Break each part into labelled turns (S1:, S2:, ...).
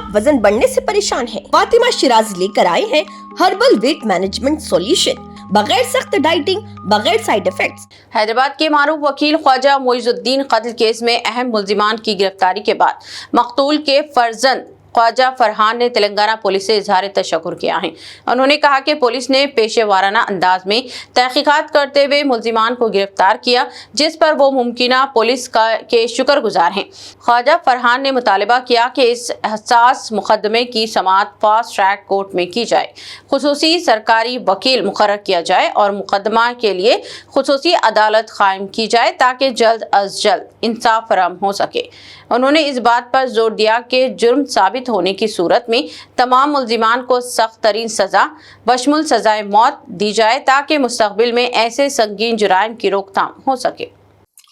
S1: आप वजन बढ़ने से परेशान हैं? फातिमा शिराजी लेकर आए हैं हर्बल वेट मैनेजमेंट सॉल्यूशन, बगैर सख्त डाइटिंग, बगैर साइड इफेक्ट्स।
S2: हैदराबाद के मारूफ वकील ख्वाजा मोइजुद्दीन कत्ल केस में अहम मुल्जिमान की गिरफ्तारी के बाद मकतूल के फर्जंद ख्वाजा फरहान ने तेलंगाना पुलिस से इजहार तशक्कुर किया है। उन्होंने कहा कि पुलिस ने पेशेवाराना अंदाज में तहकीकात करते हुए मुल्जिमान को गिरफ्तार किया, जिस पर वो मुमकिना पुलिस के शुक्रगुजार हैं। ख्वाजा फरहान ने मुतालबा किया कि इस हसास मुकदमे की समाअत फास्ट ट्रैक कोर्ट में की जाए, खुसूसी सरकारी वकील मुकर्रर किया जाए और मुकदमा के लिए खुसूसी अदालत कायम की जाए ताकि जल्द अज जल्द इंसाफ फराहम हो सके। उन्होंने इस बात पर जोर दिया कि जुर्म साबित होने की सूरत में तमाम मुल्जिमान को सख्त तरीन सजा बशमुल सजाए मौत दी जाए ताकि मुस्तकबिल में ऐसे संगीन जुराइम की रोकथाम हो सके।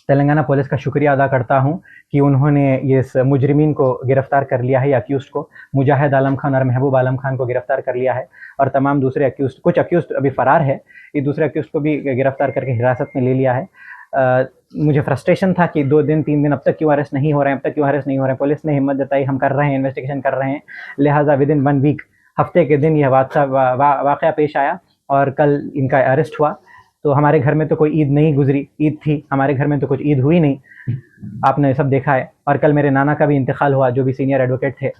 S3: तेलंगाना पुलिस का शुक्रिया अदा करता हूं कि उन्होंने ये मुजरिमीन को गिरफ्तार कर लिया है, या अक्यूज़्ड को, मुजाहिद आलम खान और महबूब आलम खान को गिरफ्तार कर लिया है, और तमाम दूसरे अक्यूज़्ड, कुछ अक्यूज़्ड अभी फ़रार है, ये दूसरे अक्यूज़्ड को भी गिरफ्तार करके हिरासत में ले लिया है। मुझे फ्रस्ट्रेशन था कि 2 दिन 3 दिन अब तक क्यों अरेस्ट नहीं हो रहे हैं, अब तक क्यों अरेस्ट नहीं हो रहे हैं। पुलिस ने हिम्मत जताई, हम कर रहे हैं, इन्वेस्टिगेशन कर रहे हैं, लिहाजा विद इन 1 वीक, हफ्ते के दिन यह वाक़या पेश आया और कल इनका अरेस्ट हुआ। तो हमारे घर में तो कोई ईद नहीं गुजरी, ईद थी, हमारे घर में तो कुछ ईद हुई नहीं, आपने सब देखा है। और कल मेरे नाना का भी इंतकाल हुआ, जो भी सीनियर एडवोकेट थे।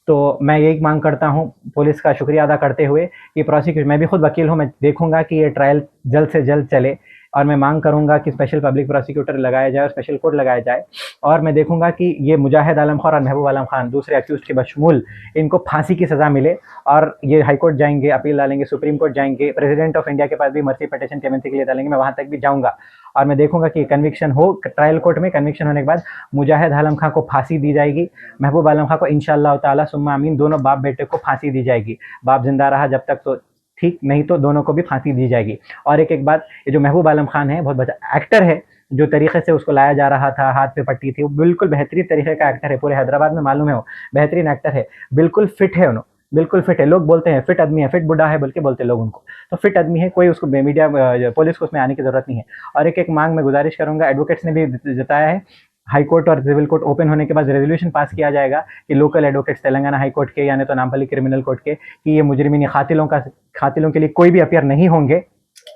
S3: तो मैं यही मांग करता हूँ पुलिस का शुक्रिया अदा करते हुए कि प्रोसिक्यूशन, मैं भी खुद वकील हूँ, मैं देखूंगा कि ये ट्रायल जल्द से जल्द चले, और मैं मांग करूंगा कि स्पेशल पब्लिक प्रोसिक्यूटर लगाया जाए और स्पेशल कोर्ट लगाया जाए। और मैं देखूंगा कि ये मुजाहिद आलम खान और महबूब आलम खान, दूसरे अक्यूज़्ड के बशमूल, इनको फांसी की सज़ा मिले, और ये हाई कोर्ट जाएंगे, अपील डालेंगे, सुप्रीम कोर्ट जाएंगे, प्रेसिडेंट ऑफ इंडिया के पास भी मर्सी पिटीशन क्लेमेंसी के लिए डालेंगे, मैं वहाँ तक भी जाऊँगा। और मैं देखूंगा कि कन्विक्शन हो, ट्रायल कोर्ट में कन्विक्शन होने के बाद मुजाहिद आलम खान को फांसी दी जाएगी, महबूब आलम खान को इंशाअल्लाह ताला सुम्मा आमीन, दोनों बाप बेटे को फांसी दी जाएगी। बाप जिंदा रहा जब तक तो ठीक, नहीं तो दोनों को भी फांसी दी जाएगी। और एक बात, ये जो महबूब आलम खान है, बहुत बड़ा एक्टर है, जो तरीके से उसको लाया जा रहा था, हाथ पे पट्टी थी, वो बिल्कुल बेहतरीन तरीके का एक्टर है, पूरे हैदराबाद में मालूम है, वो बेहतरीन एक्टर है, बिल्कुल फिट है, उन्होंने बिल्कुल फिट है। लोग बोलते हैं फिट आदमी है, फिट बुढ़ा है बोल के बोलते लोग उनको, तो फिट आदमी है, कोई उसको मीडिया पुलिस को उसमें आने की जरूरत नहीं है। और एक मांग मैं गुजारिश करूंगा, एडवोकेट्स ने भी जताया है, हाई कोर्ट और सिविल कोर्ट ओपन होने के बाद रेजोल्यूशन पास किया जाएगा कि local advocates Telangana high court के, यानी तो नामपल्ली क्रिमिनल कोर्ट के, कि ये मुजरिमीन खातिलों के लिए कोई भी अपियर नहीं होंगे।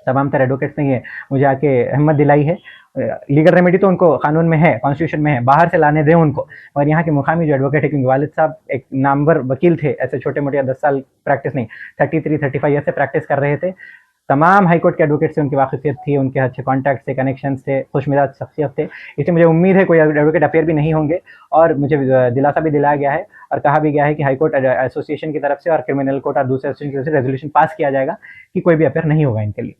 S3: तमाम तरह एडवोकेट्स ने ये मुझे आके हिम्मत दिलाई है। लीगल रेमेडी तो उनको कानून में है, कॉन्स्टिट्यूशन में है, बाहर से लाने दें उनको। और यहाँ के मुकामी जो एडवोकेट है, क्योंकि वालिद साहब एक नामवर वकील थे, ऐसे छोटे मोटे 10 साल प्रैक्टिस नहीं, 33-35 ईयर से प्रैक्टिस कर रहे थे। तमाम हाई कोर्ट के एडवोकेट से उनकी वाकिफियत थी, उनके अच्छे कॉन्टैक्ट थे, कनेक्शन थे, खुशमिजाज शख्सियत थे, इसलिए मुझे उम्मीद है कोई एडवोकेट अपेयर भी नहीं होंगे। और मुझे दिलासा भी दिलाया गया है और कहा भी गया है कि हाई कोर्ट एसोसिएशन की तरफ से और क्रिमिनल कोर्ट और दूसरे एसोसिएशन की तरफ से रेजोल्यूशन पास किया जाएगा कि कोई भी अपेयर नहीं होगा इनके लिए।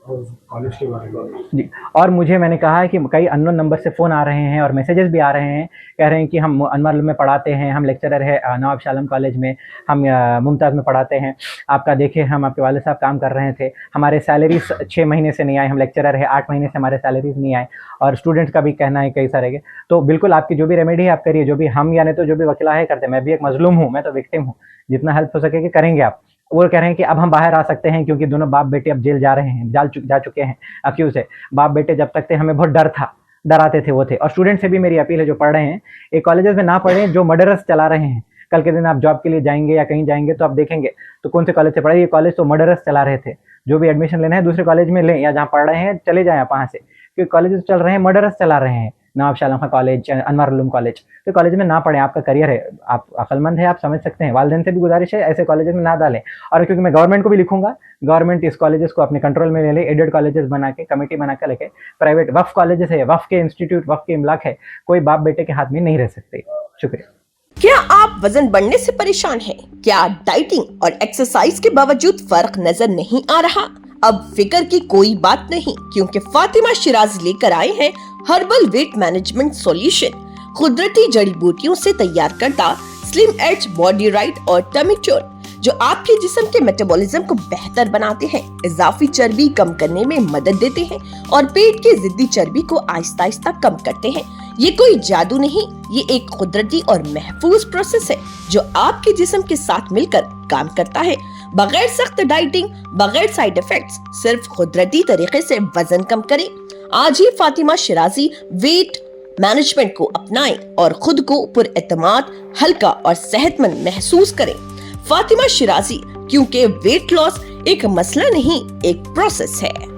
S4: कॉलेज के बारे में
S3: जी, और मुझे कहा है कि कई अननोन नंबर से फ़ोन आ रहे हैं और मैसेजेस भी आ रहे हैं, कह रहे हैं कि हम अनवर में पढ़ाते हैं, हम लेक्चरर है नवाब शाह आलम कॉलेज में, हम मुमताज़ में पढ़ाते हैं, आपका देखे हम आपके वाले साहब काम कर रहे थे, हमारे सैलरी 6 महीने से नहीं आए, हम लेक्चरर है 8 महीने से हमारे सैलरीज नहीं आए। और स्टूडेंट्स का भी कहना है कई सारे के। तो बिल्कुल आपकी जो भी रेमेडी है आप करिए, जो भी हम यानी तो जो भी वकीला है करते हैं। मैं भी एक मजलूम हूँ, मैं तो विक्टिम हूँ, जितना हेल्प हो सके कि करेंगे आप। वो कह रहे हैं कि अब हम बाहर आ सकते हैं क्योंकि दोनों बाप बेटे अब जेल जा रहे हैं, जा चुके हैं अक्यूज़ है। बाप बेटे जब तक थे हमें बहुत डर था, डराते थे वो थे। और स्टूडेंट से भी मेरी अपील है जो पढ़ रहे हैं, एक कॉलेजेस में ना पढ़ें जो मर्डरर्स चला रहे हैं। कल के दिन आप जॉब के लिए जाएंगे या कहीं जाएंगे तो आप देखेंगे तो कौन से कॉलेज से पढ़े, ये कॉलेज तो मर्डरर्स चला रहे थे। जो भी एडमिशन लेना है दूसरे कॉलेज में लें, या जहाँ पढ़ रहे हैं चले जाएं आप वहाँ से, क्योंकि कॉलेज चल रहे हैं मर्डरर्स चला रहे हैं। नवाब शाह आलम कॉलेज, अनवर उलूम कॉलेज, तो कॉलेज में ना पढ़ें, आपका करियर है, आप अक्लमंद है, आप समझ सकते हैं। वालिदैन से भी गुजारिश है ऐसे कॉलेजेस में ना डालें। और क्योंकि मैं गवर्नमेंट को भी लिखूंगा, गवर्नमेंट इस कॉलेजेस को अपने कंट्रोल में ले ले, एडेड कॉलेजेस बना के, कमेटी बना के लेके, प्राइवेट वक्फ कॉलेजेस है, वक्फ के इंस्टीट्यूट, वक्फ के इमलाक है, कोई बाप बेटे के हाथ में नहीं रह सकते। शुक्रिया।
S1: क्या आप वजन बढ़ने से परेशान हैं? क्या डाइटिंग और एक्सरसाइज के बावजूद फर्क नजर नहीं आ रहा? अब फिक्र की कोई बात नहीं, क्योंकि फातिमा शिराजी लेकर आए हैं हर्बल वेट मैनेजमेंट सॉल्यूशन, कुदरती जड़ी बूटियों से तैयार करता स्लिम एज बॉडी राइट और टमी क्योर, जो आपके जिस्म के मेटाबॉलिज्म को बेहतर बनाते हैं, इजाफी चर्बी कम करने में मदद देते हैं और पेट की जिद्दी चर्बी को आहिस्ता आहिस्ता कम करते हैं। ये कोई जादू नहीं, ये एक कुदरती और महफूज प्रोसेस है जो आपके जिस्म के साथ मिलकर काम करता है, बगैर सख्त डाइटिंग, बगैर साइड इफेक्ट्स, सिर्फ कुदरती तरीके से वजन कम करें। आज ही फातिमा शिराजी वेट मैनेजमेंट को अपनाएं और खुद को पुरएतमाद, हल्का और सेहतमंद महसूस करें। फातिमा शिराजी, क्योंकि वेट लॉस एक मसला नहीं, एक प्रोसेस है।